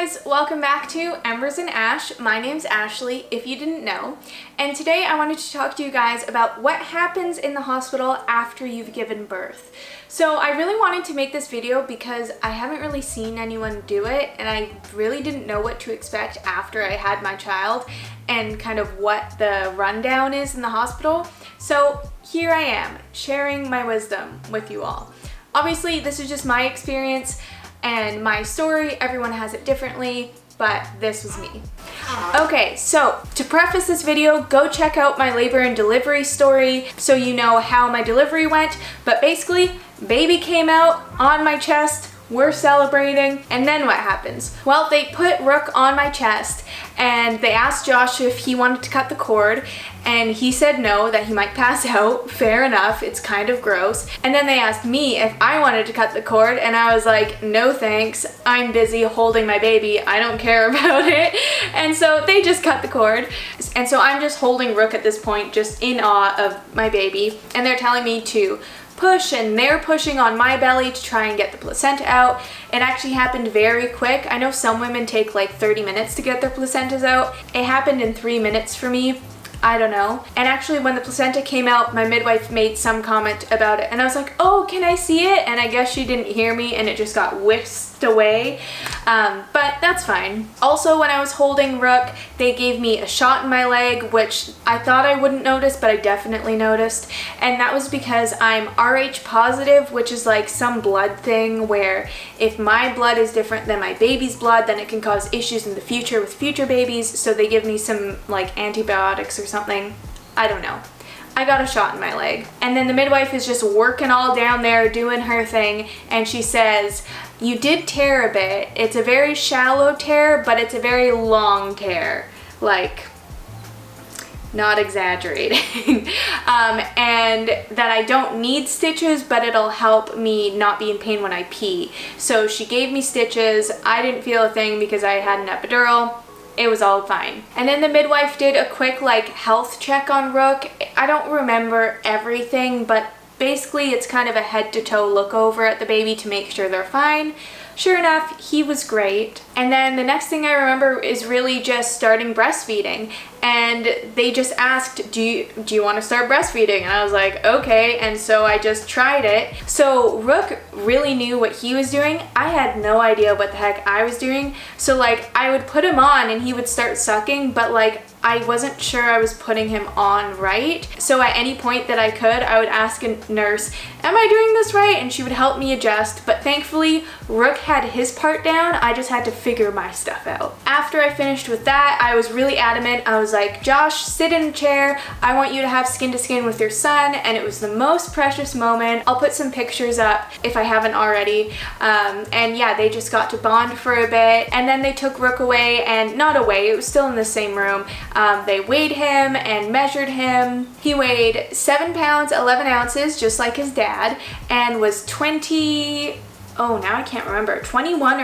guys, welcome back to Embers and Ash. My name's Ashley, if you didn't know, and today I wanted to talk to you guys about what happens in the hospital after you've given birth. So I really wanted to make this video because I haven't really seen anyone do it, and I really didn't know what to expect after I had my child and kind of what the rundown is in the hospital. So here I am, sharing my wisdom with you all. Obviously, this is just my experience and my story. Everyone has it differently, but this was me. Okay, so to preface this video, go check out my labor and delivery story so you know how my delivery went. But basically, baby came out on my chest, we're celebrating, and then what happens? Well, they put Rook on my chest and they asked Josh if he wanted to cut the cord, and he said no, that he might pass out. Fair enough, it's kind of gross. And then they asked me if I wanted to cut the cord, and I was like, no thanks, I'm busy holding my baby, I don't care about it. And so they just cut the cord. And so I'm just holding Rook at this point, just in awe of my baby, and they're telling me to push, and they're pushing on my belly to try and get the placenta out. It actually happened very quick. I know some women take like 30 minutes to get their placentas out. It happened in 3 minutes for me. I don't know. And actually when the placenta came out, my midwife made some comment about it, and I was like, oh, can I see it? And I guess she didn't hear me and it just got whisked away. But that's fine. Also, when I was holding Rook, they gave me a shot in my leg, which I thought I wouldn't notice, but I definitely noticed. And that was because I'm Rh positive, which is like some blood thing where if my blood is different than my baby's blood, then it can cause issues in the future with future babies. So they give me some like antibiotics or something. I don't know. I got a shot in my leg. And then the midwife is just working all down there doing her thing, and she says, you did tear a bit. It's a very shallow tear, but it's a very long tear. Like, not exaggerating. And that I don't need stitches, but it'll help me not be in pain when I pee. So she gave me stitches. I didn't feel a thing because I had an epidural. It was all fine. And then the midwife did a quick like health check on Rook. I don't remember everything, but basically it's kind of a head to toe look over at the baby to make sure they're fine. Sure enough, he was great. And then the next thing I remember is really just starting breastfeeding. And they just asked, do you want to start breastfeeding? And I was like, okay. And so I just tried it. So Rook really knew what he was doing. I had no idea what the heck I was doing. So like I would put him on and he would start sucking, but like I wasn't sure I was putting him on right. So at any point that I could, I would ask a nurse, am I doing this right? And she would help me adjust. But thankfully, Rook had his part down. I just had to figure my stuff out. After I finished with that, I was really adamant. I was like, Josh, sit in a chair. I want you to have skin to skin with your son. And it was the most precious moment. I'll put some pictures up if I haven't already. And yeah, they just got to bond for a bit. And then they took Rook away, and not away, it was still in the same room. They weighed him and measured him. He weighed 7 pounds, 11 ounces, just like his dad, and was 21 or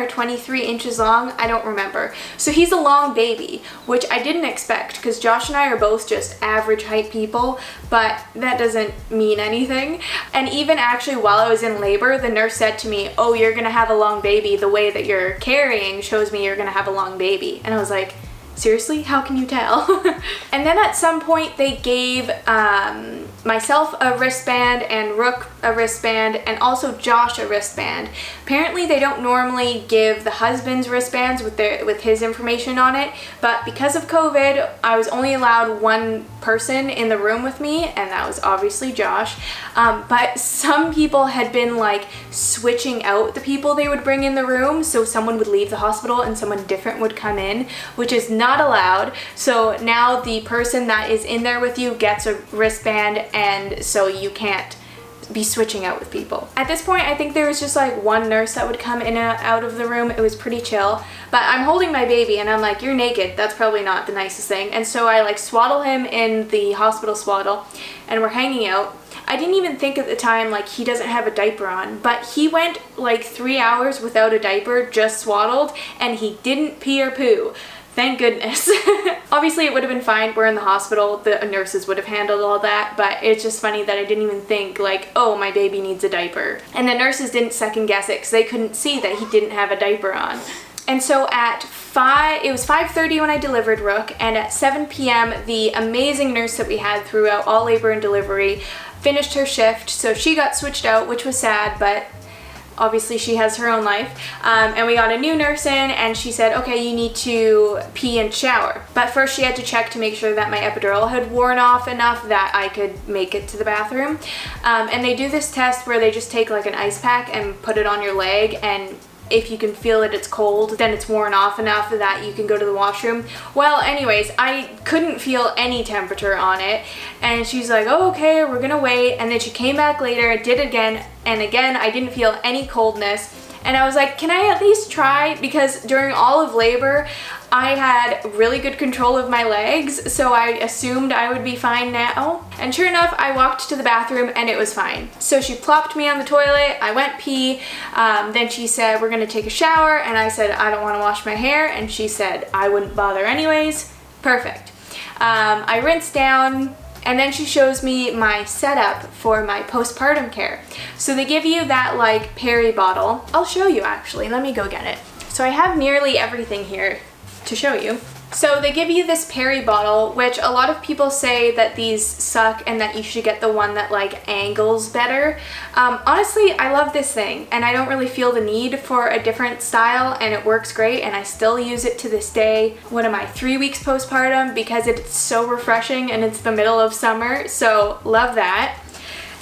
23 inches long. I don't remember. So he's a long baby, which I didn't expect because Josh and I are both just average height people, but that doesn't mean anything. And even actually while I was in labor, the nurse said to me, oh, you're gonna have a long baby. The way that you're carrying shows me you're gonna have a long baby. And I was like, seriously, how can you tell? And then at some point they gave myself a wristband and Rook a wristband and also Josh a wristband. Apparently they don't normally give the husband's wristbands with his information on it, but because of COVID, I was only allowed one person in the room with me, and that was obviously Josh. But some people had been like switching out the people they would bring in the room, so someone would leave the hospital and someone different would come in, which is not allowed. So now the person that is in there with you gets a wristband, and so you can't be switching out with people. At this point, I think there was just like one nurse that would come in and out of the room. It was pretty chill, but I'm holding my baby and I'm like, you're naked. That's probably not the nicest thing. And so I like swaddle him in the hospital swaddle, and we're hanging out. I didn't even think at the time like he doesn't have a diaper on, but he went like 3 hours without a diaper, just swaddled, and he didn't pee or poo. Thank goodness. Obviously it would have been fine. We're in the hospital. The nurses would have handled all that, but it's just funny that I didn't even think like, oh, my baby needs a diaper. And the nurses didn't second guess it because they couldn't see that he didn't have a diaper on. And so it was 5:30 when I delivered Rook, and at 7 p.m. the amazing nurse that we had throughout all labor and delivery finished her shift, so she got switched out, which was sad, but obviously she has her own life. And we got a new nurse in, and she said, okay, you need to pee and shower. But first she had to check to make sure that my epidural had worn off enough that I could make it to the bathroom. And they do this test where they just take like an ice pack and put it on your leg, and if you can feel that it's cold, then it's worn off enough that you can go to the washroom. Well, anyways, I couldn't feel any temperature on it, and she's like, oh, okay, we're gonna wait. And then she came back later, did it again, and again, I didn't feel any coldness. And I was like, can I at least try? Because during all of labor, I had really good control of my legs, so I assumed I would be fine now. And sure enough, I walked to the bathroom and it was fine. So she plopped me on the toilet, I went pee, then she said, we're gonna take a shower, and I said, I don't wanna wash my hair, and she said, I wouldn't bother anyways. Perfect. I rinsed down, and then she shows me my setup for my postpartum care. So they give you that like peri bottle. I'll show you actually, let me go get it. So I have nearly everything here to show you. So they give you this peri bottle, which a lot of people say that these suck and that you should get the one that like angles better. Honestly, I love this thing and I don't really feel the need for a different style, and it works great and I still use it to this day. What am I, 3 weeks postpartum, because it's so refreshing and it's the middle of summer, so love that.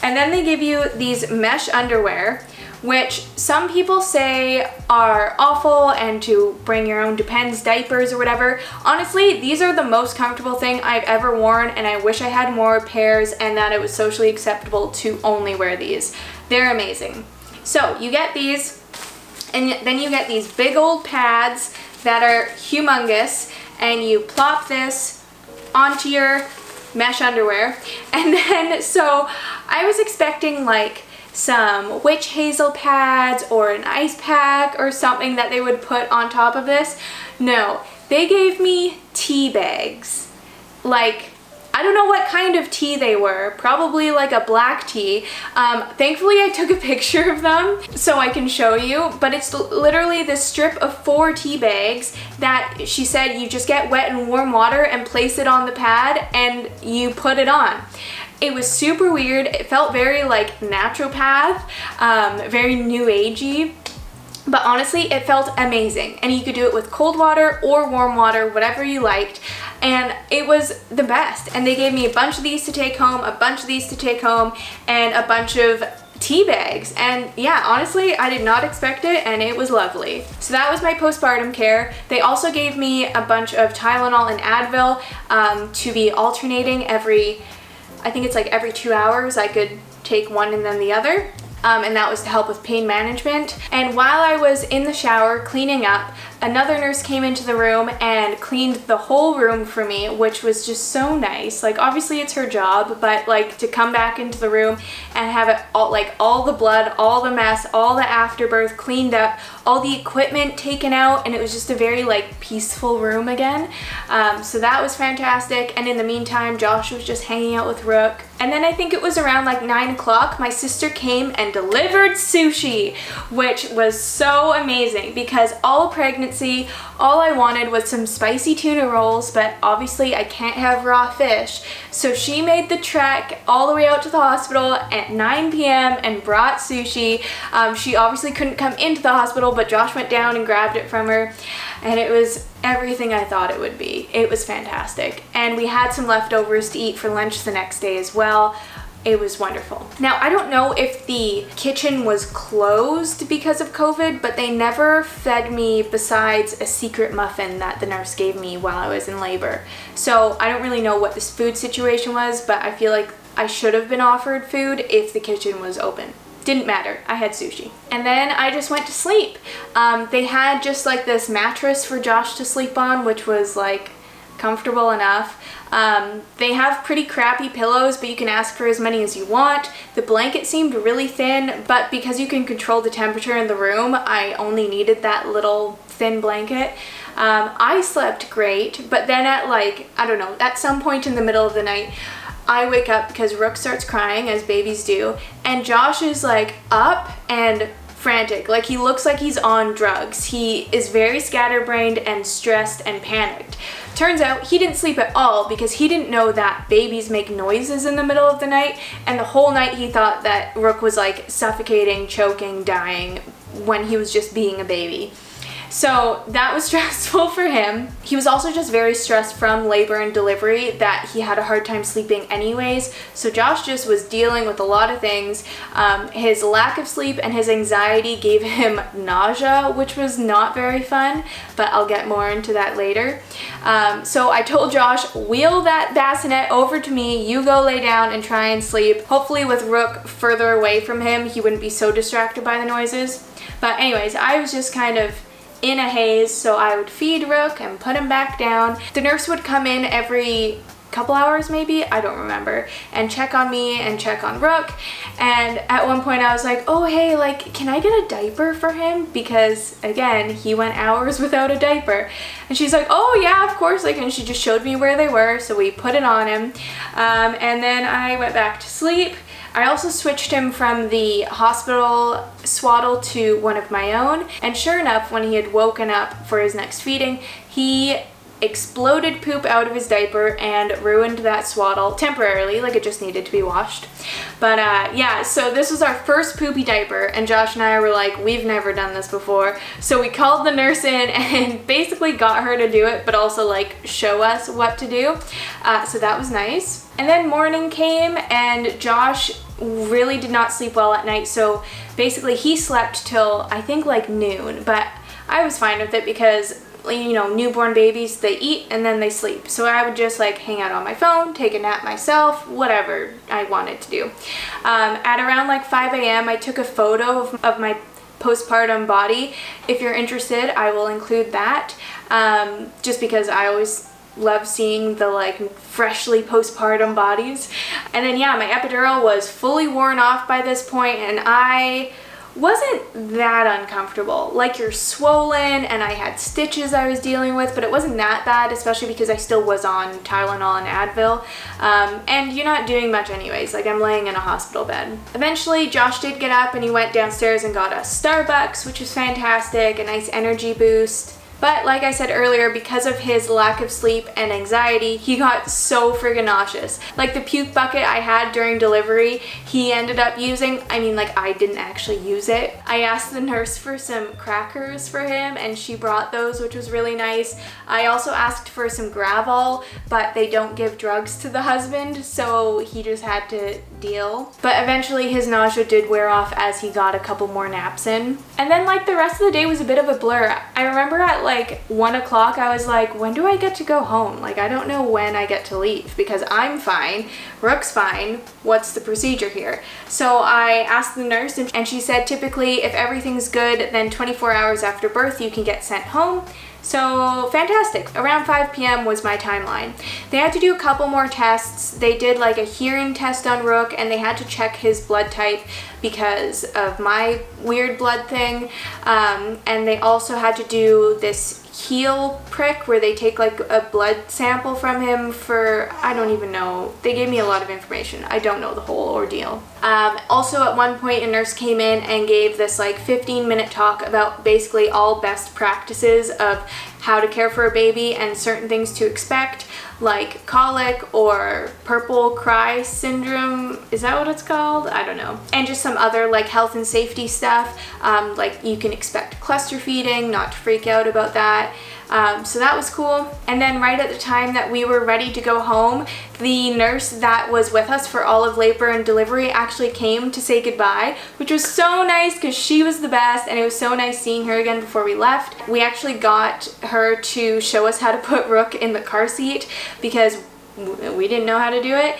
And then they give you these mesh underwear, which some people say are awful and to bring your own Depends diapers or whatever. Honestly, these are the most comfortable thing I've ever worn, and I wish I had more pairs and that it was socially acceptable to only wear these. They're amazing. So you get these, and then you get these big old pads that are humongous, and you plop this onto your mesh underwear. And then, so I was expecting like some witch hazel pads or an ice pack or something that they would put on top of this. No, they gave me tea bags. Like, I don't know what kind of tea they were, probably like a black tea. Thankfully I took a picture of them so I can show you, but it's literally this strip of 4 tea bags that she said you just get wet and warm water and place it on the pad and you put it on. It was super weird. It felt very like naturopath, very new agey. But honestly, it felt amazing. And you could do it with cold water or warm water, whatever you liked. And it was the best. And they gave me a bunch of these to take home, a bunch of these to take home, and a bunch of tea bags. And yeah, honestly, I did not expect it, and it was lovely. So that was my postpartum care. They also gave me a bunch of Tylenol and Advil to be alternating I think it's like every 2 hours I could take one and then the other. And that was to help with pain management. And while I was in the shower cleaning up, another nurse came into the room and cleaned the whole room for me, which was just so nice. Like, obviously it's her job, but like to come back into the room and have it all, like all the blood, all the mess, all the afterbirth cleaned up, all the equipment taken out, and it was just a very like peaceful room again. So that was fantastic. And in the meantime, Josh was just hanging out with Rook. And then I think it was around like 9 o'clock, my sister came and delivered sushi, which was so amazing because all pregnancy, all I wanted was some spicy tuna rolls, but obviously I can't have raw fish. So she made the trek all the way out to the hospital at 9 p.m. and brought sushi. She obviously couldn't come into the hospital, but Josh went down and grabbed it from her, and it was everything I thought it would be. It was fantastic. And we had some leftovers to eat for lunch the next day as well. It was wonderful. Now, I don't know if the kitchen was closed because of COVID, but they never fed me besides a secret muffin that the nurse gave me while I was in labor. So I don't really know what this food situation was, but I feel like I should have been offered food if the kitchen was open. Didn't matter, I had sushi. And then I just went to sleep. They had just like this mattress for Josh to sleep on, which was like comfortable enough. They have pretty crappy pillows, but you can ask for as many as you want. The blanket seemed really thin, but because you can control the temperature in the room, I only needed that little thin blanket. I slept great, but then at like, I don't know, at some point in the middle of the night, I wake up because Rook starts crying, as babies do, and Josh is like up and frantic. Like, he looks like he's on drugs. He is very scatterbrained and stressed and panicked. Turns out he didn't sleep at all because he didn't know that babies make noises in the middle of the night, and the whole night he thought that Rook was like suffocating, choking, dying when he was just being a baby. So that was stressful for him. He was also just very stressed from labor and delivery that he had a hard time sleeping anyways. So Josh just was dealing with a lot of things. His lack of sleep and his anxiety gave him nausea, which was not very fun, but I'll get more into that later. So I told Josh, wheel that bassinet over to me, you go lay down and try and sleep. Hopefully with Rook further away from him, he wouldn't be so distracted by the noises. But anyways, I was just kind of in a haze, so I would feed Rook and put him back down. The nurse would come in every couple hours maybe, I don't remember, and check on me and check on Rook. And at one point I was like, oh hey, like, can I get a diaper for him? Because again, he went hours without a diaper. And she's like, oh yeah, of course, like, and she just showed me where they were, so we put it on him. And then I went back to sleep. I also switched him from the hospital swaddle to one of my own, and sure enough, when he had woken up for his next feeding, he exploded poop out of his diaper and ruined that swaddle temporarily, like it just needed to be washed. But yeah, so this was our first poopy diaper, and Josh and I were like, we've never done this before. So we called the nurse in and basically got her to do it, but also like show us what to do. So that was nice. And then morning came and Josh really did not sleep well at night, so basically he slept till I think like noon, but I was fine with it because, you know, newborn babies, they eat and then they sleep. So I would just like hang out on my phone, take a nap myself, whatever I wanted to do. At around like 5 a.m. I took a photo of my postpartum body. If you're interested, I will include that, just because I always love seeing the like freshly postpartum bodies. And then yeah, my epidural was fully worn off by this point, and I wasn't that uncomfortable. Like, you're swollen and I had stitches I was dealing with, but it wasn't that bad, especially because I still was on Tylenol and Advil. And you're not doing much anyways, like I'm laying in a hospital bed. Eventually Josh did get up and he went downstairs and got us Starbucks, which was fantastic, a nice energy boost. But like I said earlier, because of his lack of sleep and anxiety, he got so friggin' nauseous. Like, the puke bucket I had during delivery, he ended up using. I mean, like, I didn't actually use it. I asked the nurse for some crackers for him and she brought those, which was really nice. I also asked for some Gravol, but they don't give drugs to the husband, so he just had to deal. But eventually his nausea did wear off as he got a couple more naps in. And then like the rest of the day was a bit of a blur. I remember at like 1 o'clock I was like, when do I get to go home? Like, I don't know when I get to leave because I'm fine, Rook's fine, what's the procedure here? So I asked the nurse and she said typically if everything's good, then 24 hours after birth you can get sent home. So fantastic. Around 5 p.m. was my timeline. They had to do a couple more tests. They did like a hearing test on Rook and they had to check his blood type because of my weird blood thing. And they also had to do this heel prick where they take like a blood sample from him for, I don't even know. They gave me a lot of information. I don't know the whole ordeal. Also at one point a nurse came in and gave this like 15-minute talk about basically all best practices of how to care for a baby and certain things to expect, like colic or purple cry syndrome. Is that what it's called? I don't know. And just some other like health and safety stuff. Like you can expect cluster feeding, not to freak out about that. So that was cool. And then right at the time that we were ready to go home, the nurse that was with us for all of labor and delivery actually came to say goodbye, which was so nice because she was the best and it was so nice seeing her again before we left. We actually got her to show us how to put Rook in the car seat because we didn't know how to do it.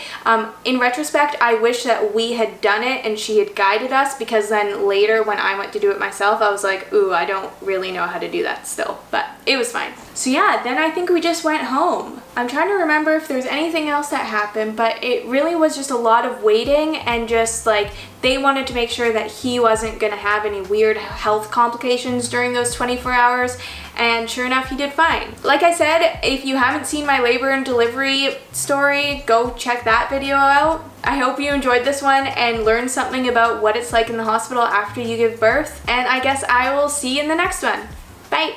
In retrospect, I wish that we had done it and she had guided us, because then later when I went to do it myself, I was like, ooh, I don't really know how to do that still. But it was fine. So yeah, then I think we just went home. I'm trying to remember if there's anything else that happened, but it really was just a lot of waiting and just like they wanted to make sure that he wasn't gonna have any weird health complications during those 24 hours, and sure enough, he did fine. Like I said, if you haven't seen my labor and delivery story, go check that video out. I hope you enjoyed this one and learned something about what it's like in the hospital after you give birth, and I guess I will see you in the next one. Bye!